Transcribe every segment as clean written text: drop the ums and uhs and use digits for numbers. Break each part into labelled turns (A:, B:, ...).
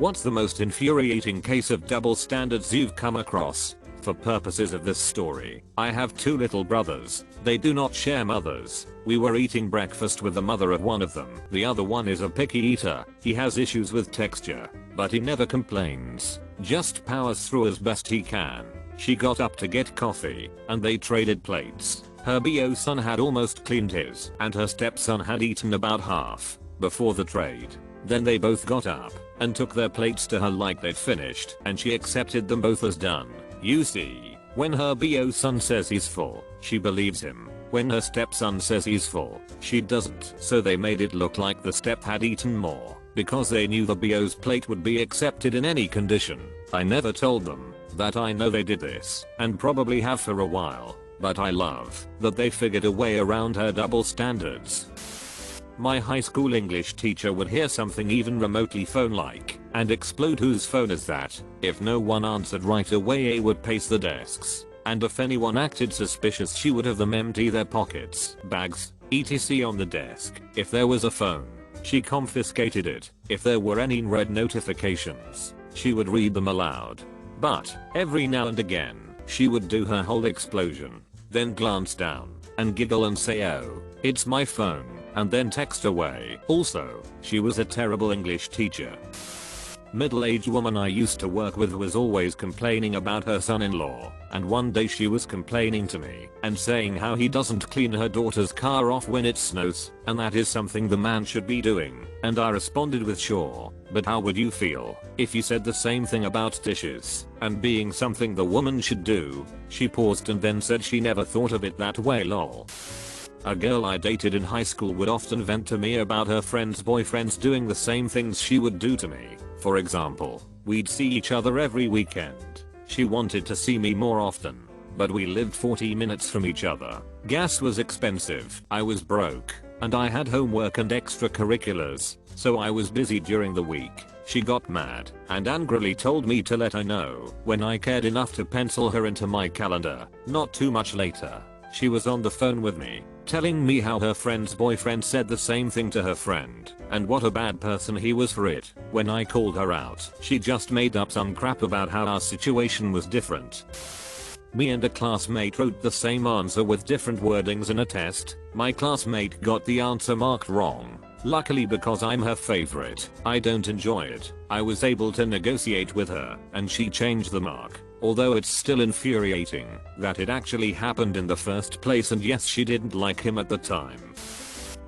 A: What's the most infuriating case of double standards you've come across? For purposes of this story, I have two little brothers. They do not share mothers. We were eating breakfast with the mother of one of them. The other one is a picky eater. He has issues with texture, but he never complains. Just powers through as best he can. She got up to get coffee, and they traded plates. Her BO son had almost cleaned his, and her stepson had eaten about half before the trade. Then they both got up and took their plates to her like they'd finished, and she accepted them both as done. You see, when her BO son says he's full, she believes him. When her stepson says he's full, she doesn't. So they made it look like the step had eaten more, because they knew the BO's plate would be accepted in any condition. I never told them that I know they did this, and probably have for a while, but I love that they figured a way around her double standards. My high school English teacher would hear something even remotely phone-like and explode, "Whose phone is that?" If no one answered right away, A would pace the desks, and if anyone acted suspicious, she would have them empty their pockets, bags, etc. on the desk. If there was a phone, she confiscated it. If there were any red notifications, she would read them aloud. But every now and again, she would do her whole explosion, then glance down and giggle and say, "Oh, it's my phone," and then text away. Also, she was a terrible English teacher. Middle-aged woman I used to work with was always complaining about her son-in-law, and one day she was complaining to me and saying how he doesn't clean her daughter's car off when it snows, and that is something the man should be doing. And I responded with, "Sure, but how would you feel if you said the same thing about dishes and being something the woman should do?" She paused and then said she never thought of it that way, lol. A girl I dated in high school would often vent to me about her friends' boyfriends doing the same things she would do to me. For example, we'd see each other every weekend. She wanted to see me more often, but we lived 40 minutes from each other. Gas was expensive, I was broke, and I had homework and extracurriculars, so I was busy during the week. She got mad and angrily told me to let her know when I cared enough to pencil her into my calendar. Not too much later, she was on the phone with me, telling me how her friend's boyfriend said the same thing to her friend, and what a bad person he was for it. When I called her out, she just made up some crap about how our situation was different. Me and a classmate wrote the same answer with different wordings in a test. My classmate got the answer marked wrong. Luckily, because I'm her favorite, I don't enjoy it, I was able to negotiate with her, and she changed the mark. Although it's still infuriating that it actually happened in the first place, and yes, she didn't like him at the time.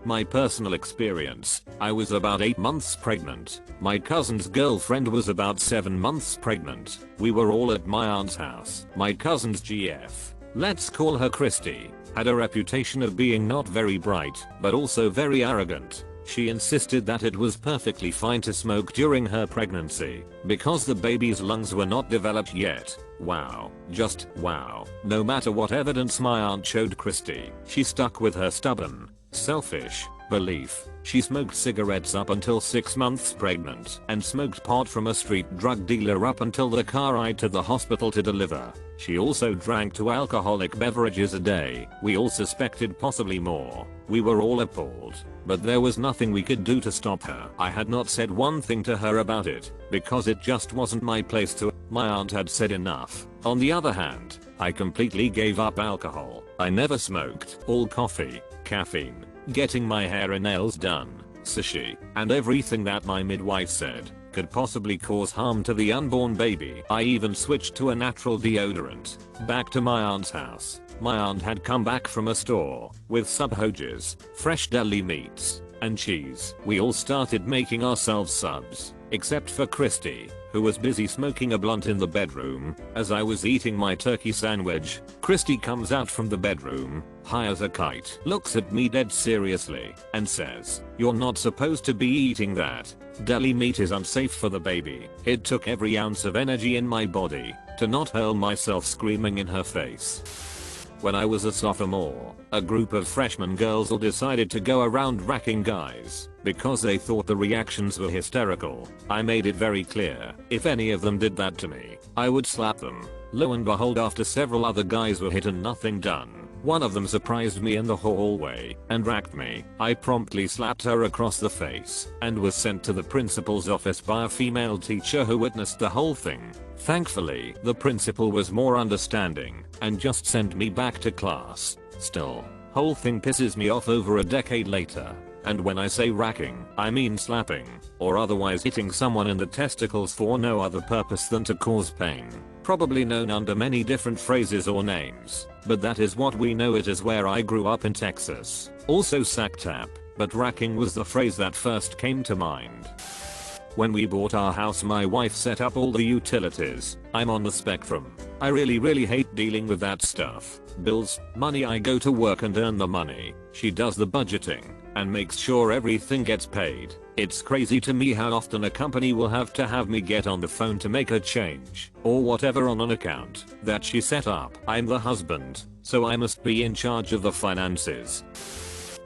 A: My personal experience: I was about 8 months pregnant. My cousin's girlfriend was about 7 months pregnant. We were all at my aunt's house. My cousin's GF, let's call her Christy, had a reputation of being not very bright, but also very arrogant. She insisted that it was perfectly fine to smoke during her pregnancy because the baby's lungs were not developed yet. Wow. Just wow. No matter what evidence my aunt showed Christy, she stuck with her stubborn, selfish belief. She smoked cigarettes up until 6 months pregnant and smoked pot from a street drug dealer up until the car ride to the hospital to deliver. She also drank 2 alcoholic beverages a day. We all suspected possibly more. We were all appalled, but there was nothing we could do to stop her. I had not said one thing to her about it because it just wasn't my place to. My aunt had said enough. On the other hand, I completely gave up alcohol. I never smoked. All coffee, caffeine, getting my hair and nails done, sushi, and everything that my midwife said could possibly cause harm to the unborn baby. I even switched to a natural deodorant. Back to my aunt's house. My aunt had come back from a store with subhojes, fresh deli meats, and cheese. We all started making ourselves subs, except for Christy, who was busy smoking a blunt in the bedroom. As I was eating my turkey sandwich, Christy comes out from the bedroom, high as a kite, looks at me dead seriously, and says, "You're not supposed to be eating that. Deli meat is unsafe for the baby." It took every ounce of energy in my body to not hurl myself screaming in her face. When I was a sophomore, a group of freshman girls all decided to go around racking guys because they thought the reactions were hysterical. I made it very clear, if any of them did that to me, I would slap them. Lo and behold, after several other guys were hit and nothing done, One of them surprised me in the hallway and racked me. I promptly slapped her across the face and was sent to the principal's office by a female teacher who witnessed the whole thing. Thankfully, the principal was more understanding and just sent me back to class. Still, whole thing pisses me off over a decade later. And when I say racking, I mean slapping or otherwise hitting someone in the testicles for no other purpose than to cause pain. Probably known under many different phrases or names, but that is what we know it as where I grew up in Texas. Also sack tap, but racking was the phrase that first came to mind. When we bought our house, my wife set up all the utilities. I'm on the spectrum. I really hate dealing with that stuff. Bills, money. I go to work and earn the money. She does the budgeting and makes sure everything gets paid. It's crazy to me how often a company will have to have me get on the phone to make a change or whatever on an account that she set up. I'm the husband, so I must be in charge of the finances.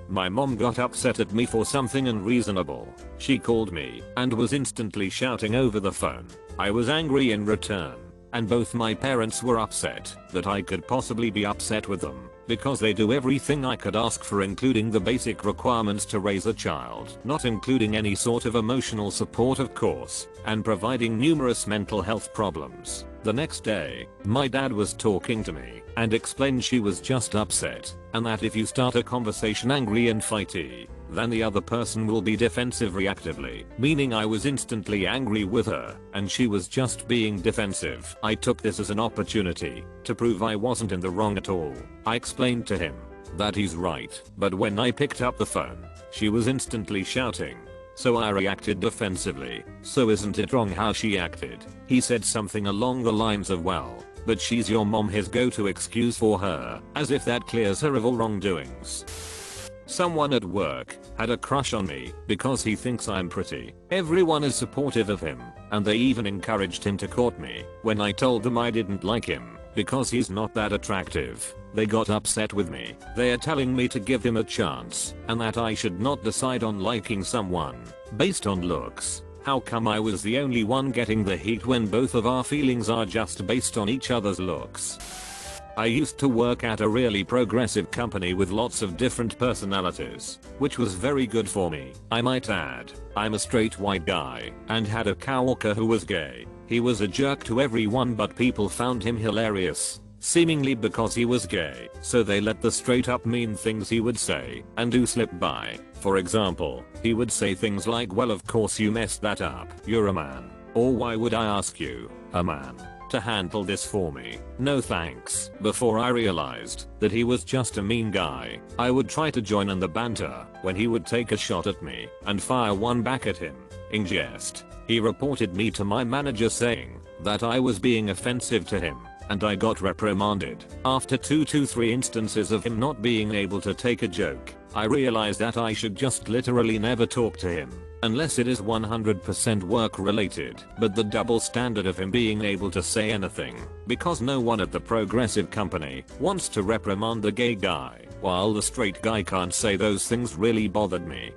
A: My mom got upset at me for something unreasonable. She called me and was instantly shouting over the phone. I was angry in return, and both my parents were upset that I could possibly be upset with them because they do everything I could ask for, including the basic requirements to raise a child, not including any sort of emotional support of course, and providing numerous mental health problems. The next day, my dad was talking to me and explained she was just upset and that if you start a conversation angry and fighty, then the other person will be defensive reactively, meaning I was instantly angry with her and she was just being defensive. I took this as an opportunity to prove I wasn't in the wrong at all. I explained to him that he's right, but when I picked up the phone, she was instantly shouting. So I reacted defensively. So isn't it wrong how she acted? He said something along the lines of, well, but she's your mom, his go-to excuse for her, as if that clears her of all wrongdoings. Someone at work had a crush on me because he thinks I'm pretty. Everyone is supportive of him, and they even encouraged him to court me. When I told them I didn't like him because he's not that attractive, they got upset with me. They are telling me to give him a chance and that I should not decide on liking someone based on looks. How come I was the only one getting the heat when both of our feelings are just based on each other's looks? I used to work at a really progressive company with lots of different personalities, which was very good for me. I might add, I'm a straight white guy and had a coworker who was gay. He was a jerk to everyone, but people found him hilarious, seemingly because he was gay, so they let the straight up mean things he would say and do slip by. For example, he would say things like, well, of course you messed that up, you're a man. Or why would I ask you, a man, to handle this for me? No thanks. Before I realized that he was just a mean guy, I would try to join in the banter when he would take a shot at me and fire one back at him. In jest, he reported me to my manager saying that I was being offensive to him, and I got reprimanded. After 2 to 3 instances of him not being able to take a joke, I realized that I should just literally never talk to him unless it is 100% work related. But the double standard of him being able to say anything because no one at the progressive company wants to reprimand the gay guy while the straight guy can't say those things really bothered me.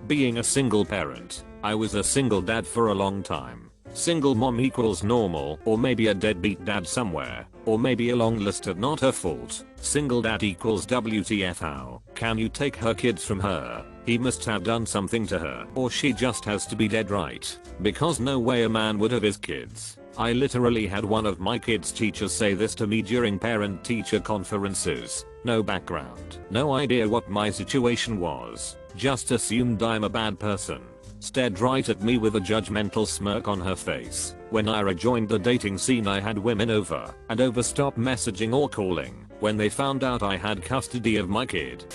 A: Being a single parent, I was a single dad for a long time. Single mom equals normal, or maybe a deadbeat dad somewhere, or maybe a long list of not her fault. Single dad equals WTF. How can you take her kids from her? He must have done something to her, or she just has to be dead right, because no way a man would have his kids. I literally had one of my kids' teachers say this to me during parent-teacher conferences. No background, no idea what my situation was, just assumed I'm a bad person. Stared right at me with a judgmental smirk on her face. When I rejoined the dating scene, I had women over and over stop messaging or calling when they found out I had custody of my kid.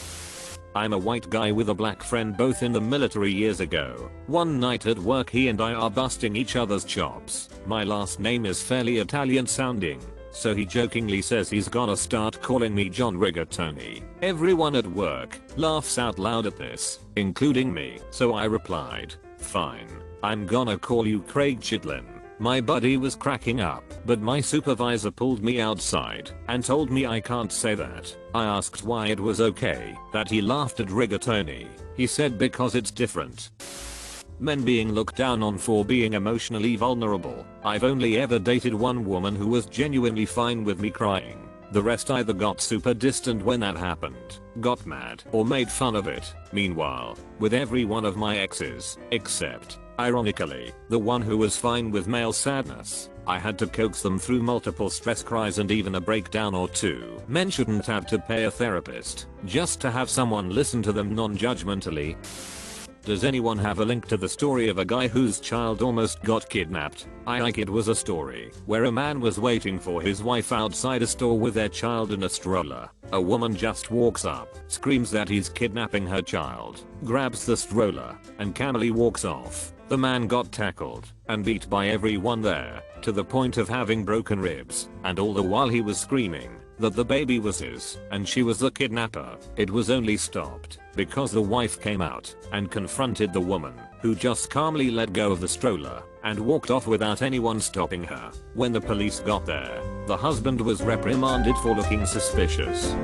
A: I'm a white guy with a black friend, both in the military years ago. One night at work, he and I are busting each other's chops. My last name is fairly Italian sounding, so he jokingly says he's gonna start calling me John Rigatoni. Everyone at work laughs out loud at this, including me. So I replied, fine, I'm gonna call you Craig Chidlin. My buddy was cracking up, but my supervisor pulled me outside and told me I can't say that. I asked why it was okay that he laughed at rigatoni. He said because it's different. Men being looked down on for being emotionally vulnerable. I've only ever dated one woman who was genuinely fine with me crying. The rest either got super distant when that happened, got mad, or made fun of it. Meanwhile, with every one of my exes, except, ironically, the one who was fine with male sadness, I had to coax them through multiple stress cries and even a breakdown or two. Men shouldn't have to pay a therapist just to have someone listen to them non-judgmentally. Does anyone have a link to the story of a guy whose child almost got kidnapped? It was a story where a man was waiting for his wife outside a store with their child in a stroller. A woman just walks up, screams that he's kidnapping her child, grabs the stroller, and calmly walks off. The man got tackled and beat by everyone there, to the point of having broken ribs, and all the while he was screaming that the baby was his and she was the kidnapper. It was only stopped because the wife came out and confronted the woman, who just calmly let go of the stroller and walked off without anyone stopping her. When the police got there, the husband was reprimanded for looking suspicious.